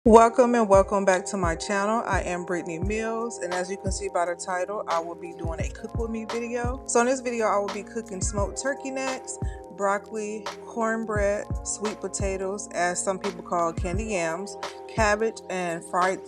Welcome and welcome back to my channel. I am Brittany Mills, and as you can see by the title, I will be doing a cook with me video. So in this video, I will be cooking smoked turkey necks, broccoli, cornbread, sweet potatoes, as some people call candy yams, cabbage, and fried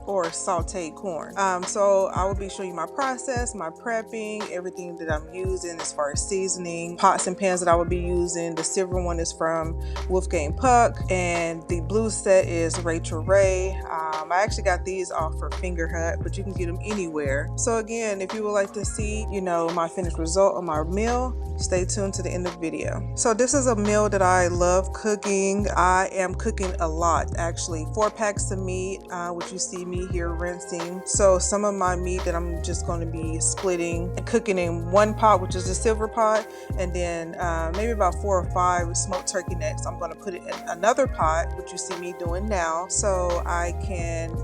or sauteed corn. So I will be showing you my process, my prepping, everything that I'm using as far as seasoning, pots and pans that I will be using. The silver one is from Wolfgang Puck, and the blue set is Rachel Ray. I actually got these off for Finger Hut, but you can get them anywhere. So again, if you would like to see, my finished result of my meal, stay tuned to the end of the video. So this is a meal that I love cooking. I am cooking a lot, actually. 4 packs of meat, which you see me here rinsing. So some of my meat that I'm just going to be splitting and cooking in one pot, which is the silver pot, and then maybe about 4 or 5 smoked turkey necks I'm going to put it in another pot, which you see me doing now, so I can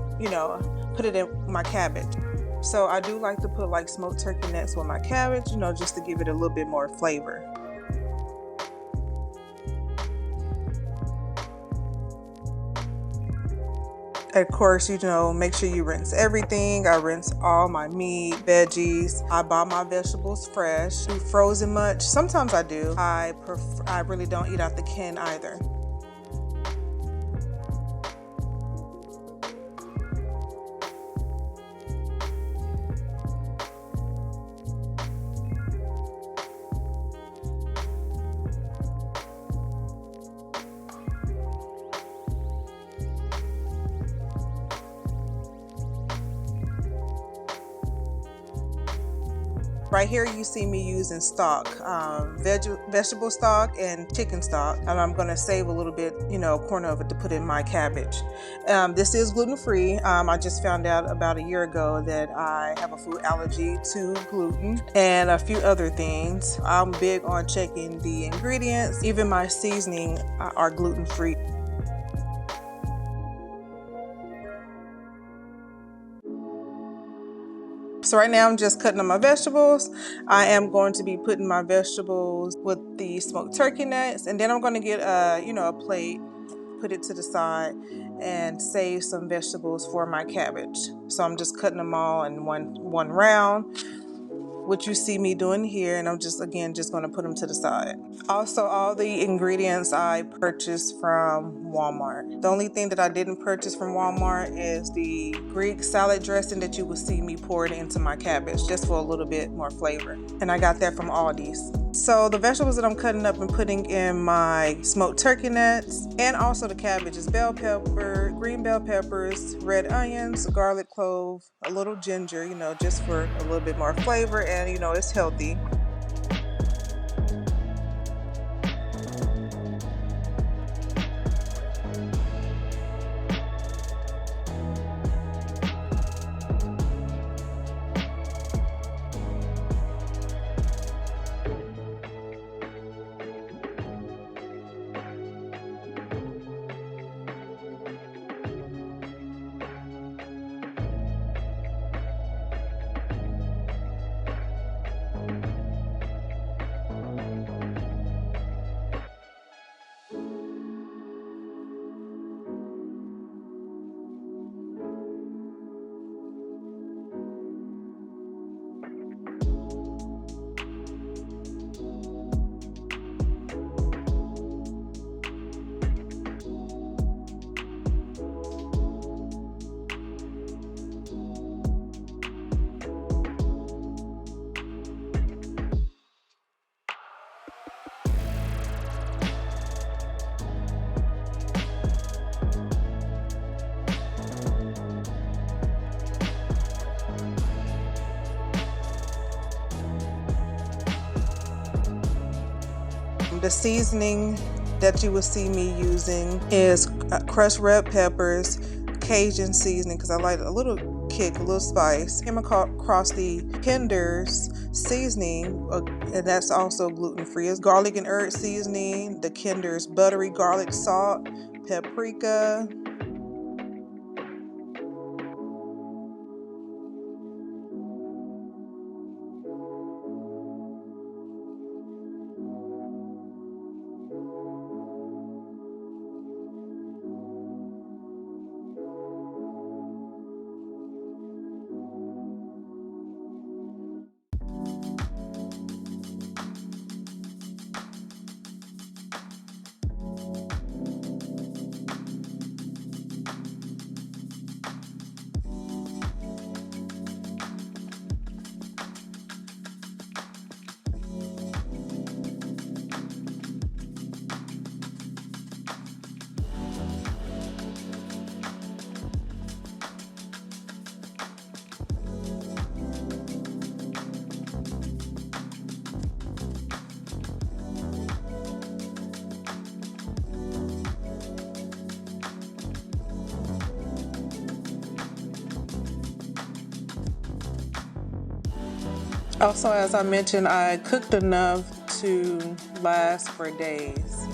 put it in my cabbage. So I do like to put like smoked turkey necks with my cabbage, just to give it a little bit more flavor. Of course, make sure you rinse everything. I rinse all my meat, veggies. I buy my vegetables fresh. Do frozen much? Sometimes I do. I really don't eat out the can either. Right here you see me using stock, vegetable stock and chicken stock, and I'm going to save a little bit, a corner of it to put in my cabbage. This is gluten-free. I just found out about a year ago that I have a food allergy to gluten and a few other things. I'm big on checking the ingredients. Even my seasoning are gluten-free. So right now I'm just cutting up my vegetables. I am going to be putting my vegetables with the smoked turkey necks, and then I'm going to get a plate, put it to the side, and save some vegetables for my cabbage. So I'm just cutting them all in one round, what you see me doing here, and I'm just going to put them to the side. Also, all the ingredients I purchased from Walmart. The only thing that I didn't purchase from Walmart is the Greek salad dressing that you will see me pour it into my cabbage, just for a little bit more flavor. And I got that from Aldi's. So the vegetables that I'm cutting up and putting in my smoked turkey necks, and also the cabbage, is bell pepper, green bell peppers, red onions, garlic clove, a little ginger, just for a little bit more flavor, and it's healthy. The seasoning that you will see me using is crushed red peppers, Cajun seasoning, because I like a little kick, a little spice. Came across the Kinder's seasoning, and that's also gluten-free. It's garlic and herb seasoning, the Kinder's buttery garlic salt, paprika, Also, as I mentioned, I cooked enough to last for days.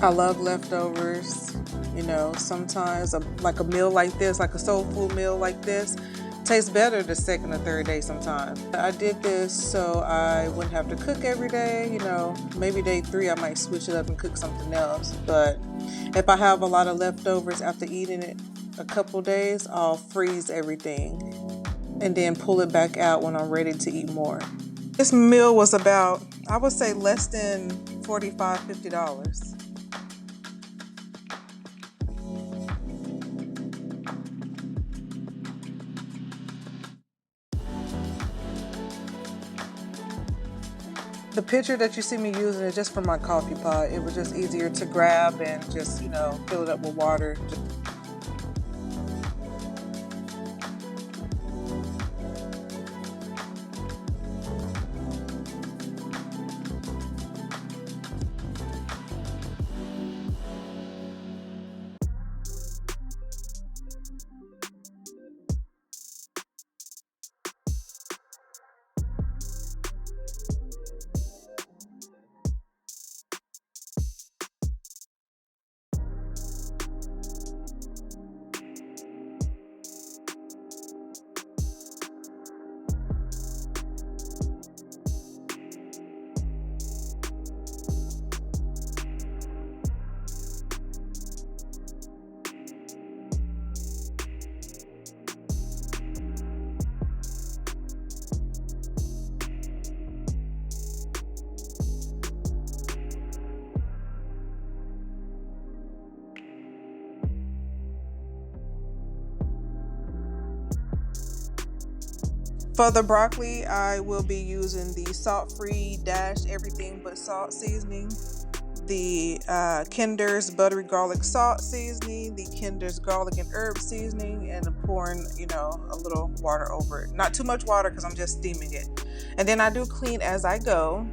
I love leftovers. You know, sometimes like a meal like this, like a soul food meal like this, tastes better the second or third day sometimes. I did this so I wouldn't have to cook every day. You know, maybe day 3 I might switch it up and cook something else. But if I have a lot of leftovers after eating it a couple days, I'll freeze everything and then pull it back out when I'm ready to eat more. This meal was about, I would say, less than $45–50. The pitcher that you see me using is just for my coffee pot. It was just easier to grab and just, you know, fill it up with water. For the broccoli, I will be using the salt-free dash everything but salt seasoning, the Kinder's buttery garlic salt seasoning, the Kinder's garlic and herb seasoning, and pouring, you know, a little water over it. Not too much water because I'm just steaming it. And then I do clean as I go,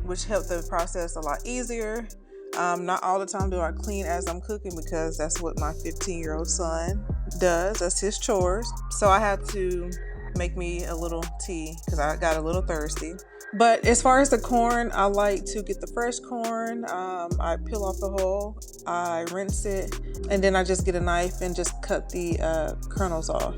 which helps the process a lot easier. Not all the time do I clean as I'm cooking because that's what my 15-year-old son does. That's his chores. So I had to make me a little tea because I got a little thirsty. But as far as the corn, I like to get the fresh corn. I peel off the hull, I rinse it, and then I just get a knife and just cut the kernels off.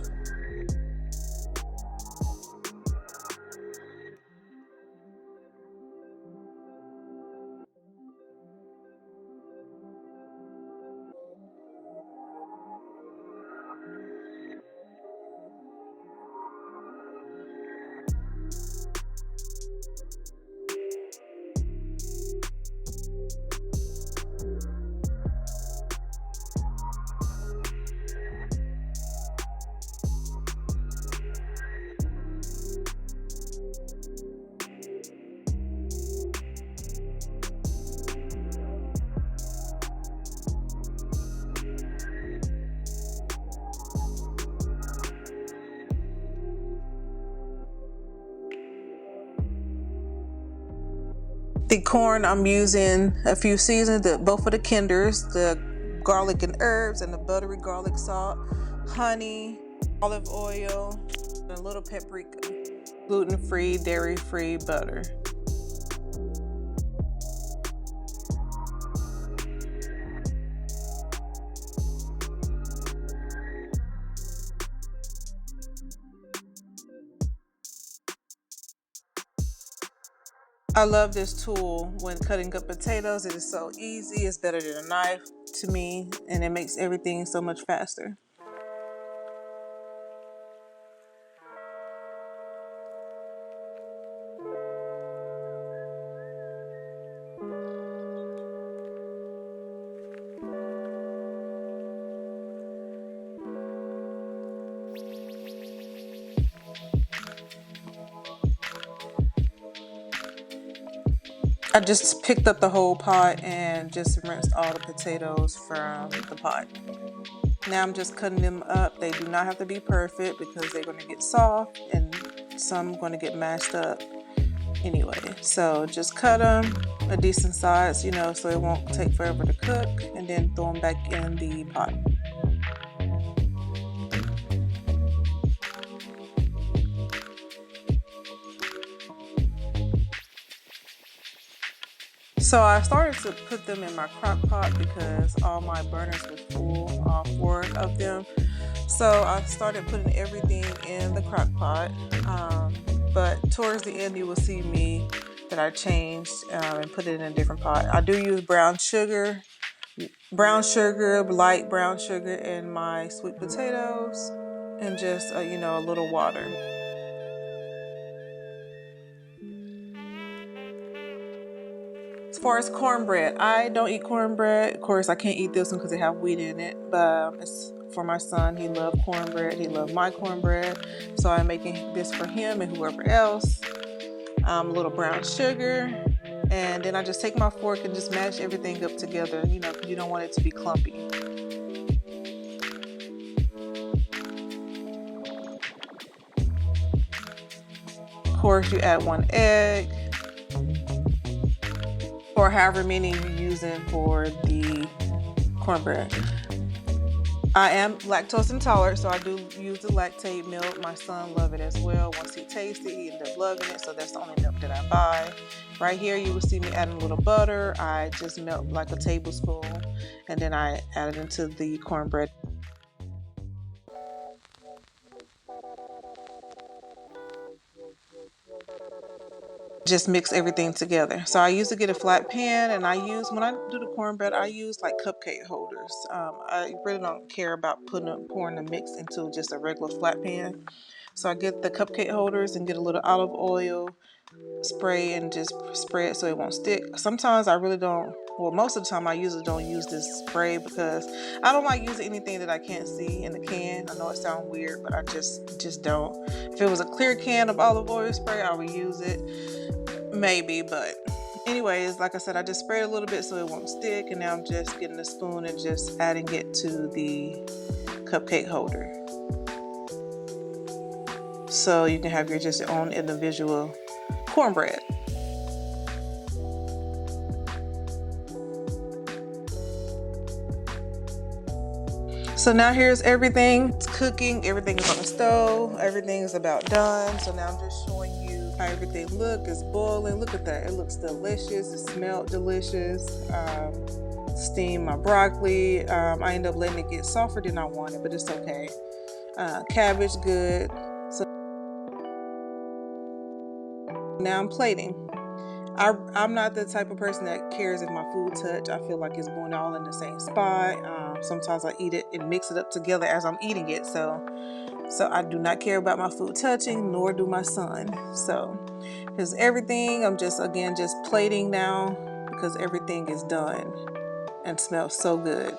The corn, I'm using a few seasons, both of the Kinders, the garlic and herbs and the buttery garlic salt, honey, olive oil, and a little paprika, gluten-free, dairy-free butter. I love this tool when cutting up potatoes. It is so easy. It's better than a knife to me, and it makes everything so much faster. I just picked up the whole pot and just rinsed all the potatoes from the pot. Now I'm just cutting them up. They do not have to be perfect because they're going to get soft and some going to get mashed up anyway. So just cut them a decent size, you know, so it won't take forever to cook, and then throw them back in the pot. So I started to put them in my crock pot because all my burners were full, all 4 of them. So I started putting everything in the crock pot. But towards the end, you will see me that I changed and put it in a different pot. I do use brown sugar, light brown sugar in my sweet potatoes, and just you know, a little water. As far as cornbread, I don't eat cornbread. Of course, I can't eat this one because they have wheat in it, but it's for my son. He loved cornbread. He loved my cornbread, so I'm making this for him and whoever else. A little brown sugar, and then I just take my fork and just mash everything up together, you know, because you don't want it to be clumpy. Of course, you add 1 egg, or however many you're using for the cornbread. I am lactose intolerant, so I do use the lactate milk. My son loves it as well. Once he tastes it, he ends up loving it, so that's the only milk that I buy. Right here, you will see me adding a little butter. I just melt like a tablespoon, and then I add it into the cornbread. Just mix everything together. So I used to get a flat pan, and when I do the cornbread, I use like cupcake holders. I really don't care about pouring the mix into just a regular flat pan. So I get the cupcake holders and get a little olive oil spray and just spray it so it won't stick. Sometimes I really don't, well, most of the time I usually don't use this spray because I don't like using anything that I can't see in the can. I know it sounds weird, but I just don't. If it was a clear can of olive oil spray, I would use it, maybe, but anyways, like I said, I just sprayed a little bit so it won't stick, and now I'm just getting a spoon and just adding it to the cupcake holder. So you can have your just own individual cornbread. So now here's everything. It's cooking. Everything is on the stove. Everything is about done. So now I'm just showing you how everything looks. It's boiling. Look at that. It looks delicious. It smelled delicious. Steam my broccoli. I ended up letting it get softer than I wanted, but it's okay. Cabbage, good. So now I'm plating. I'm not the type of person that cares if my food touch. I feel like it's going all in the same spot. Sometimes I eat it and mix it up together as I'm eating it. So I do not care about my food touching, nor do my son. So here's everything. I'm just plating now because everything is done and smells so good.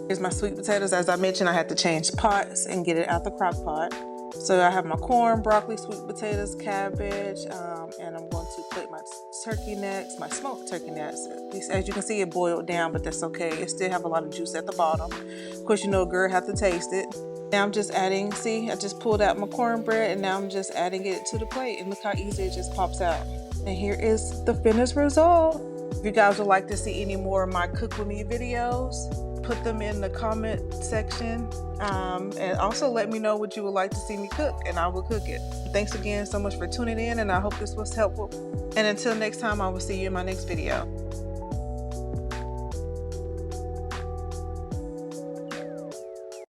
Here's my sweet potatoes. As I mentioned, I had to change pots and get it out the crock pot. So I have my corn, broccoli, sweet potatoes, cabbage, and I'm going to plate my turkey necks, my smoked turkey necks. As you can see, it boiled down, but that's okay. It still have a lot of juice at the bottom. Of course, you know, a girl have to taste it. Now I'm just adding, see, I just pulled out my cornbread, and now I'm just adding it to the plate, and look how easy it just pops out. And here is the finished result. If you guys would like to see any more of my Cook With Me videos, put them in the comment section, and also let me know what you would like to see me cook, and I will cook it. Thanks again so much for tuning in, and I hope this was helpful. And until next time, I will see you in my next video.